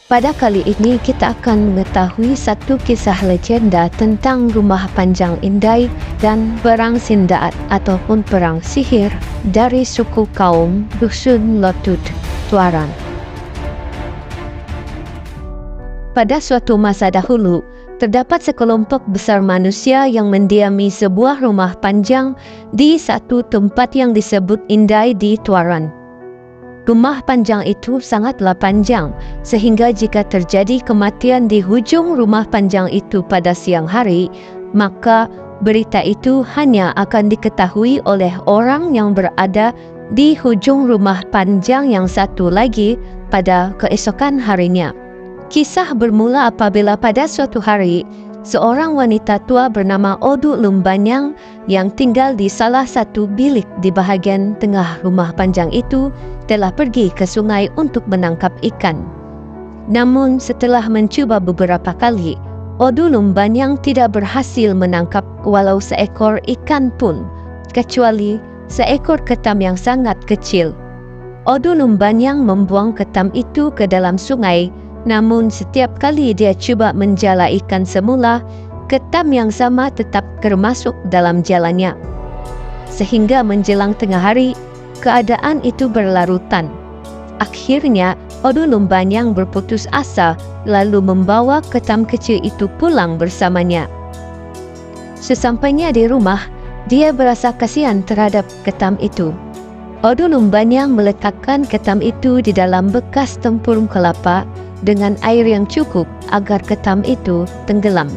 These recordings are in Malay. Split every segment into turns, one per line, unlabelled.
Pada kali ini kita akan mengetahui satu kisah legenda tentang rumah panjang Indai dan perang Sindaat ataupun perang sihir dari suku kaum Dusun Lotut, Tuaran. Pada suatu masa dahulu, terdapat sekelompok besar manusia yang mendiami sebuah rumah panjang di satu tempat yang disebut Indai di Tuaran. Rumah panjang itu sangatlah panjang, sehingga jika terjadi kematian di hujung rumah panjang itu pada siang hari, maka berita itu hanya akan diketahui oleh orang yang berada di hujung rumah panjang yang satu lagi pada keesokan harinya. Kisah bermula apabila pada suatu hari, seorang wanita tua bernama Odu Lumbanyang yang tinggal di salah satu bilik di bahagian tengah rumah panjang itu telah pergi ke sungai untuk menangkap ikan. Namun setelah mencuba beberapa kali, Odu Lumbanyang tidak berhasil menangkap walau seekor ikan pun, kecuali seekor ketam yang sangat kecil. Odu Lumbanyang membuang ketam itu ke dalam sungai, namun setiap kali dia cuba menjala ikan semula, ketam yang sama tetap termasuk dalam jalannya. Sehingga menjelang tengah hari, keadaan itu berlarutan. Akhirnya, Odu Lumbanyang berputus asa lalu membawa ketam kecil itu pulang bersamanya. Sesampainya di rumah, dia berasa kasihan terhadap ketam itu. Odu Lumbanyang meletakkan ketam itu di dalam bekas tempurung kelapa dengan air yang cukup agar ketam itu tenggelam.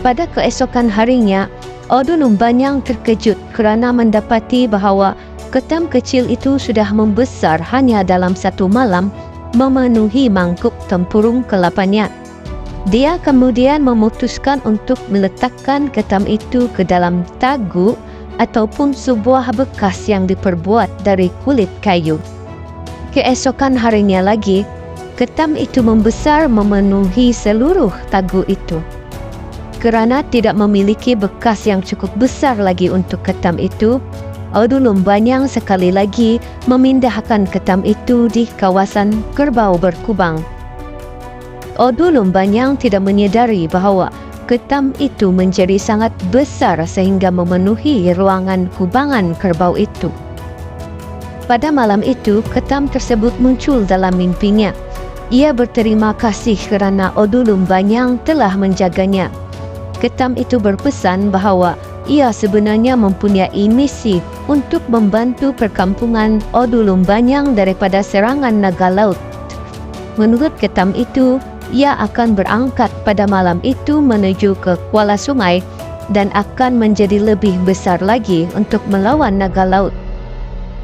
Pada keesokan harinya, Odu Lumbanyang terkejut kerana mendapati bahawa ketam kecil itu sudah membesar hanya dalam satu malam, memenuhi mangkuk tempurung kelapanya. Dia kemudian memutuskan untuk meletakkan ketam itu ke dalam tagu ataupun sebuah bekas yang diperbuat dari kulit kayu. Keesokan harinya lagi, ketam itu membesar memenuhi seluruh tagu itu. Kerana tidak memiliki bekas yang cukup besar lagi untuk ketam itu, Odu Lumbanyang sekali lagi memindahkan ketam itu di kawasan Kerbau Berkubang. Odu Lumbanyang tidak menyedari bahawa ketam itu menjadi sangat besar sehingga memenuhi ruangan kubangan kerbau itu. Pada malam itu, ketam tersebut muncul dalam mimpinya. Ia berterima kasih kerana Odu Lumbanyang telah menjaganya. Ketam itu berpesan bahawa ia sebenarnya mempunyai misi untuk membantu perkampungan Odu Lumbanyang daripada serangan naga laut. Menurut ketam itu, ia akan berangkat pada malam itu menuju ke Kuala Sungai dan akan menjadi lebih besar lagi untuk melawan naga laut.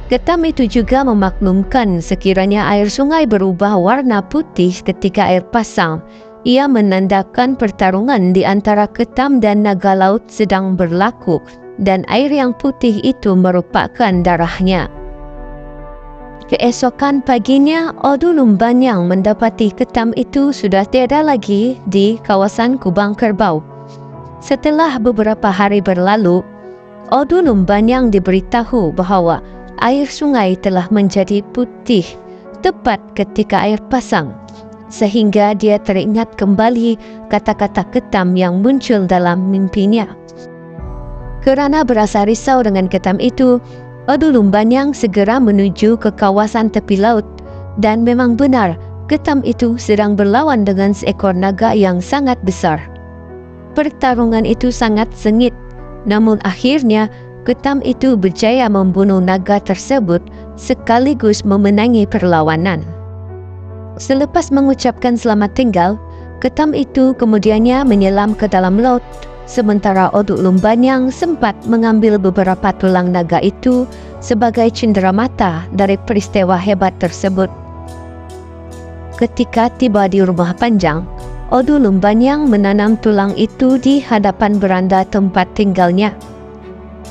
Ketam itu juga memaklumkan sekiranya air sungai berubah warna putih ketika air pasang, ia menandakan pertarungan di antara ketam dan naga laut sedang berlaku dan air yang putih itu merupakan darahnya. Keesokan paginya, Odu Lumbanyang mendapati ketam itu sudah tiada lagi di kawasan Kubang Kerbau. Setelah beberapa hari berlalu, Odu Lumbanyang diberitahu bahawa air sungai telah menjadi putih tepat ketika air pasang, sehingga dia teringat kembali kata-kata ketam yang muncul dalam mimpinya. Kerana berasa risau dengan ketam itu, Odu Lumbanyang segera menuju ke kawasan tepi laut dan memang benar ketam itu sedang berlawan dengan seekor naga yang sangat besar. Pertarungan itu sangat sengit, namun akhirnya ketam itu berjaya membunuh naga tersebut sekaligus memenangi perlawanan. Selepas mengucapkan selamat tinggal, ketam itu kemudiannya menyelam ke dalam laut, sementara Odu Lumbanyang sempat mengambil beberapa tulang naga itu sebagai cenderamata dari peristiwa hebat tersebut. Ketika tiba di rumah panjang, Odu Lumbanyang menanam tulang itu di hadapan beranda tempat tinggalnya.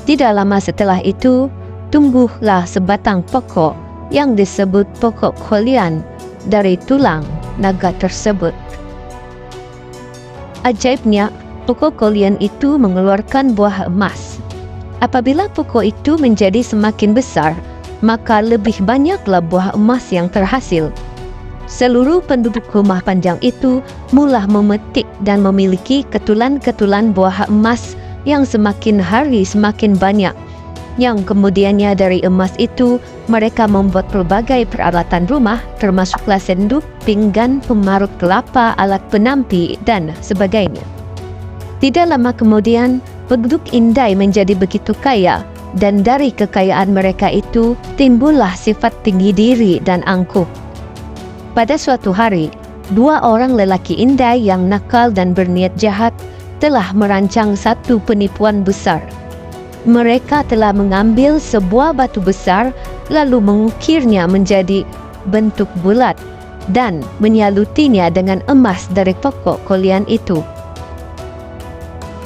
Tidak lama setelah itu, tumbuhlah sebatang pokok yang disebut pokok kolian dari tulang naga tersebut. Ajaibnya, pokok kolian itu mengeluarkan buah emas. Apabila pokok itu menjadi semakin besar, maka lebih banyaklah buah emas yang terhasil. Seluruh penduduk rumah panjang itu mula memetik dan memiliki ketulan-ketulan buah emas yang semakin hari semakin banyak. Yang kemudiannya dari emas itu, mereka membuat pelbagai peralatan rumah, termasuklah senduk, pinggan, pemarut kelapa, alat penampi, dan sebagainya. Tidak lama kemudian, penduduk Indai menjadi begitu kaya, dan dari kekayaan mereka itu timbullah sifat tinggi diri dan angkuh. Pada suatu hari, dua orang lelaki Indai yang nakal dan berniat jahat telah merancang satu penipuan besar. Mereka telah mengambil sebuah batu besar lalu mengukirnya menjadi bentuk bulat dan menyalutinya dengan emas dari pokok kolian itu.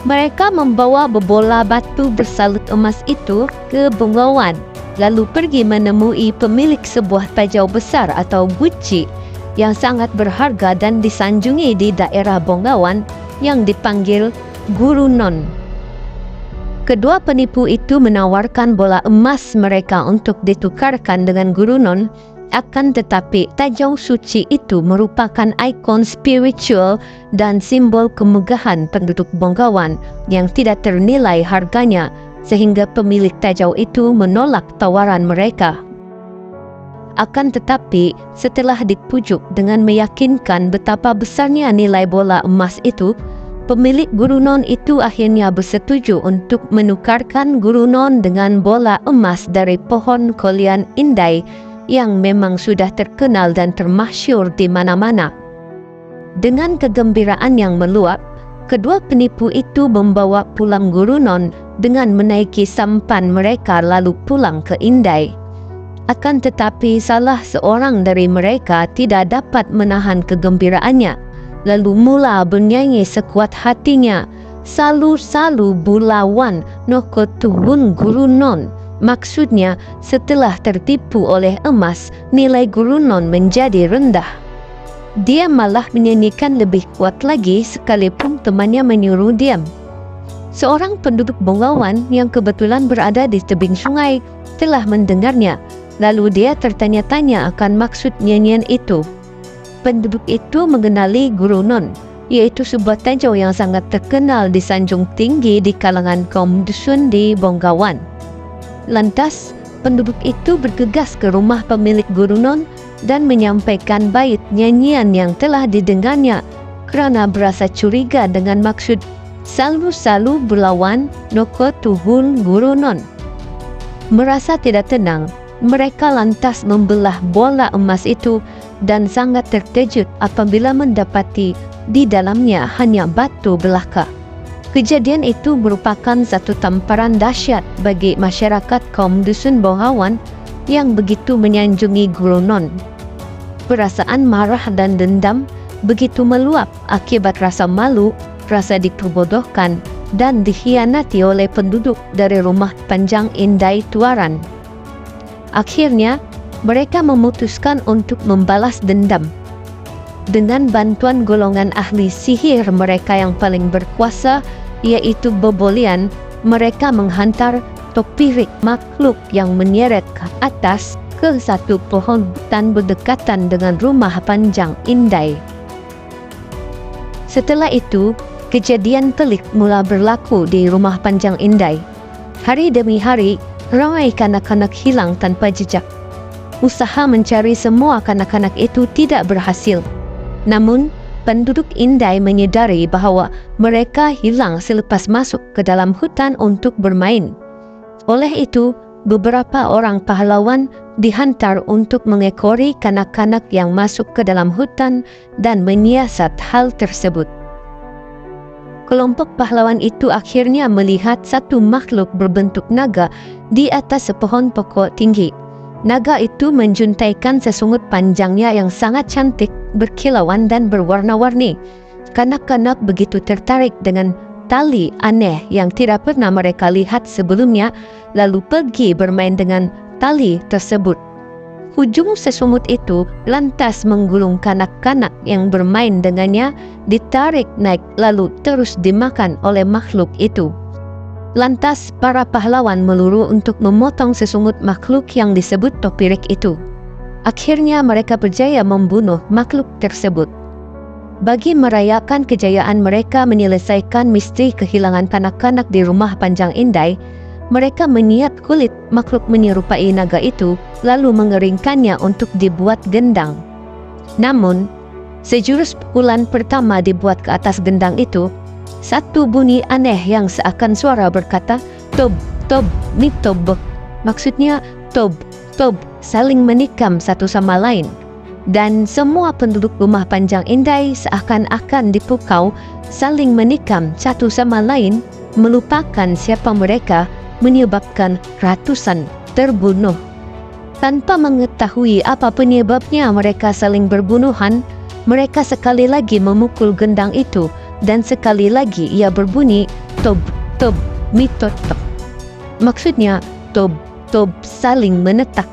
Mereka membawa bebola batu bersalut emas itu ke Bengawan, lalu pergi menemui pemilik sebuah tajau besar atau guci yang sangat berharga dan disanjungi di daerah Bengawan yang dipanggil Guru Non. Kedua penipu itu menawarkan bola emas mereka untuk ditukarkan dengan Guru Non, akan tetapi tajau suci itu merupakan ikon spiritual dan simbol kemegahan penduduk Bengawan yang tidak ternilai harganya, sehingga pemilik tajau itu menolak tawaran mereka. Akan tetapi, setelah dipujuk dengan meyakinkan betapa besarnya nilai bola emas itu, pemilik Guru Non itu akhirnya bersetuju untuk menukarkan Guru Non dengan bola emas dari pohon kolian Indai yang memang sudah terkenal dan termasyhur di mana-mana. Dengan kegembiraan yang meluap, kedua penipu itu membawa pulang Guru Non dengan menaiki sampan mereka lalu pulang ke Indai. Akan tetapi salah seorang dari mereka tidak dapat menahan kegembiraannya, lalu mula bernyanyi sekuat hatinya, "Salu-salu bulawan noko tuhun Guru Non." Maksudnya, setelah tertipu oleh emas, nilai Guru Non menjadi rendah. Dia malah menyanyikan lebih kuat lagi sekalipun temannya menyuruh diam. Seorang penduduk Bengawan yang kebetulan berada di tebing sungai telah mendengarnya, lalu dia tertanya-tanya akan maksud nyanyian itu. Penduduk itu mengenali Guru Non, yaitu sebuah tajau yang sangat terkenal di sanjung tinggi di kalangan kaum dusun di Bengawan. Lantas, penduduk itu bergegas ke rumah pemilik Guru Non dan menyampaikan bait nyanyian yang telah didengarnya kerana berasa curiga dengan maksud "Salu-salu bulawan noko tuhun Guru Non." Merasa tidak tenang, mereka lantas membelah bola emas itu dan sangat terkejut apabila mendapati di dalamnya hanya batu belaka. Kejadian itu merupakan satu tamparan dahsyat bagi masyarakat kaum dusun Bengawan yang begitu menyanjungi Guru Non. Perasaan marah dan dendam begitu meluap akibat rasa malu, rasa diperbodohkan, dan dikhianati oleh penduduk dari rumah panjang Indai Tuaran. Akhirnya, mereka memutuskan untuk membalas dendam. Dengan bantuan golongan ahli sihir mereka yang paling berkuasa, yaitu Bobolian, mereka menghantar topirik makhluk yang menyeret ke atas ke satu pohon hutan berdekatan dengan rumah panjang Indai. Setelah itu, kejadian pelik mula berlaku di rumah panjang Indai. Hari demi hari, ramai kanak-kanak hilang tanpa jejak. Usaha mencari semua kanak-kanak itu tidak berhasil. Namun, penduduk Indai menyadari bahawa mereka hilang selepas masuk ke dalam hutan untuk bermain. Oleh itu, beberapa orang pahlawan dihantar untuk mengekori kanak-kanak yang masuk ke dalam hutan dan menyiasat hal tersebut. Kelompok pahlawan itu akhirnya melihat satu makhluk berbentuk naga di atas sepohon pokok tinggi. Naga itu menjuntaikan sesungut panjangnya yang sangat cantik, berkilauan dan berwarna-warni. Kanak-kanak begitu tertarik dengan tali aneh yang tidak pernah mereka lihat sebelumnya, lalu pergi bermain dengan tali tersebut. Hujung sesungut itu lantas menggulung kanak-kanak yang bermain dengannya, ditarik naik lalu terus dimakan oleh makhluk itu. Lantas para pahlawan meluru untuk memotong sesungut makhluk yang disebut topirik itu. Akhirnya mereka berjaya membunuh makhluk tersebut. Bagi merayakan kejayaan mereka menyelesaikan misteri kehilangan kanak-kanak di rumah Panjang Indai, mereka menyiap kulit makhluk menyerupai naga itu lalu mengeringkannya untuk dibuat gendang. Namun, sejurus pukulan pertama dibuat ke atas gendang itu, satu bunyi aneh yang seakan suara berkata, "Tob, tob, mi tob." Maksudnya, tob, tob, saling menikam satu sama lain. Dan semua penduduk rumah Panjang Indai seakan-akan dipukau, saling menikam satu sama lain, melupakan siapa mereka, menyebabkan ratusan terbunuh. Tanpa mengetahui apa penyebabnya mereka saling berbunuhan, mereka sekali lagi memukul gendang itu, dan sekali lagi ia berbunyi, "Tob, tob, mi tob." Maksudnya, tob, tob, saling menetak.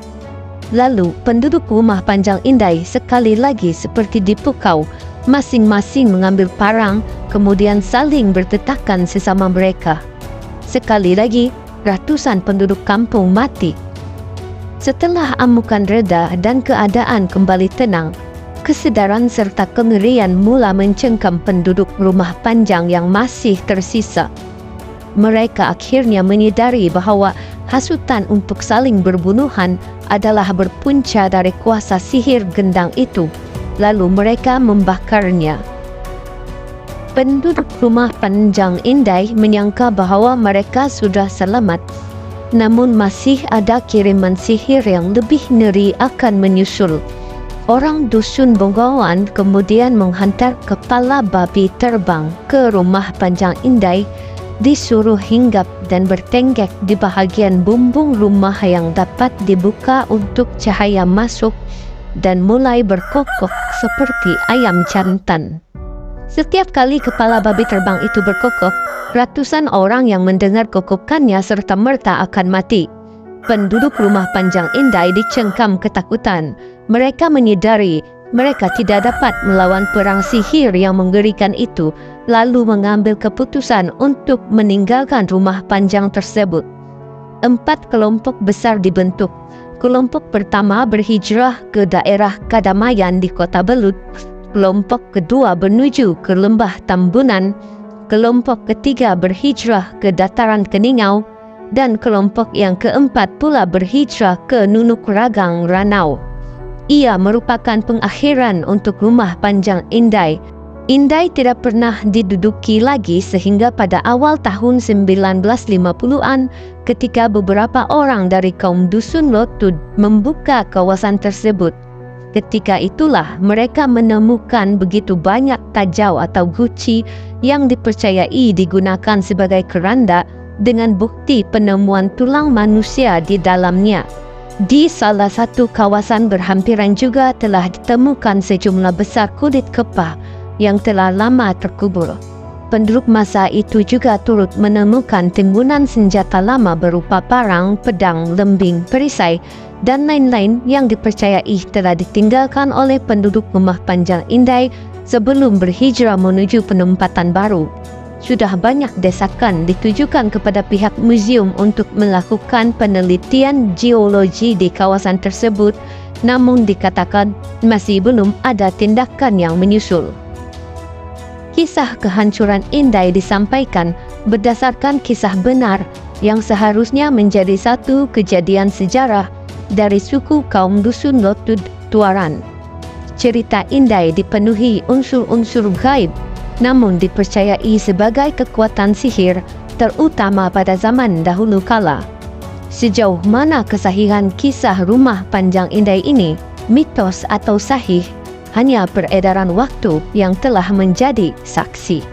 Lalu penduduk rumah Panjang Indai sekali lagi seperti dipukau, masing-masing mengambil parang, kemudian saling bertetakan sesama mereka. Sekali lagi, ratusan penduduk kampung mati. Setelah amukan reda dan keadaan kembali tenang, kesedaran serta kengerian mula mencengkam penduduk rumah Panjang yang masih tersisa. Mereka akhirnya menyadari bahawa hasutan untuk saling berbunuhan adalah berpunca dari kuasa sihir gendang itu, lalu mereka membakarnya. Penduduk rumah Panjang Indai menyangka bahawa mereka sudah selamat, namun masih ada kiriman sihir yang lebih ngeri akan menyusul. Orang dusun Bonggawan kemudian menghantar kepala babi terbang ke rumah Panjang Indai, disuruh hinggap dan bertenggek di bahagian bumbung rumah yang dapat dibuka untuk cahaya masuk dan mulai berkokok seperti ayam jantan. Setiap kali kepala babi terbang itu berkokok, ratusan orang yang mendengar kokokannya serta-merta akan mati. Penduduk rumah Panjang Indai dicengkam ketakutan. Mereka menyadari mereka tidak dapat melawan perang sihir yang mengerikan itu, lalu mengambil keputusan untuk meninggalkan rumah Panjang tersebut. 4 kelompok besar dibentuk. Kelompok pertama berhijrah ke daerah Kadamayan di Kota Belud. Kelompok kedua menuju ke Lembah Tambunan. Kelompok ketiga berhijrah ke Dataran Keningau. Dan kelompok yang keempat pula berhijrah ke Nunuk Ragang Ranau. Ia merupakan pengakhiran untuk rumah Panjang Indai. Indai tidak pernah diduduki lagi sehingga pada awal tahun 1950-an ketika beberapa orang dari kaum Dusun Lotud membuka kawasan tersebut. Ketika itulah mereka menemukan begitu banyak tajau atau guci yang dipercayai digunakan sebagai keranda dengan bukti penemuan tulang manusia di dalamnya. Di salah satu kawasan berhampiran juga telah ditemukan sejumlah besar kulit kepah yang telah lama terkubur. Penduduk masa itu juga turut menemukan timbunan senjata lama berupa parang, pedang, lembing, perisai, dan lain-lain yang dipercayai telah ditinggalkan oleh penduduk rumah Panjang Indai sebelum berhijrah menuju penempatan baru. Sudah banyak desakan ditujukan kepada pihak museum untuk melakukan penelitian geologi di kawasan tersebut, namun dikatakan masih belum ada tindakan yang menyusul. Kisah kehancuran Indai disampaikan berdasarkan kisah benar yang seharusnya menjadi satu kejadian sejarah dari suku kaum Dusun Lotud Tuaran. Cerita Indai dipenuhi unsur-unsur gaib, namun dipercayai sebagai kekuatan sihir, terutama pada zaman dahulu kala. Sejauh mana kesahihan kisah rumah Panjang Indai ini, mitos atau sahih, hanya peredaran waktu yang telah menjadi saksi.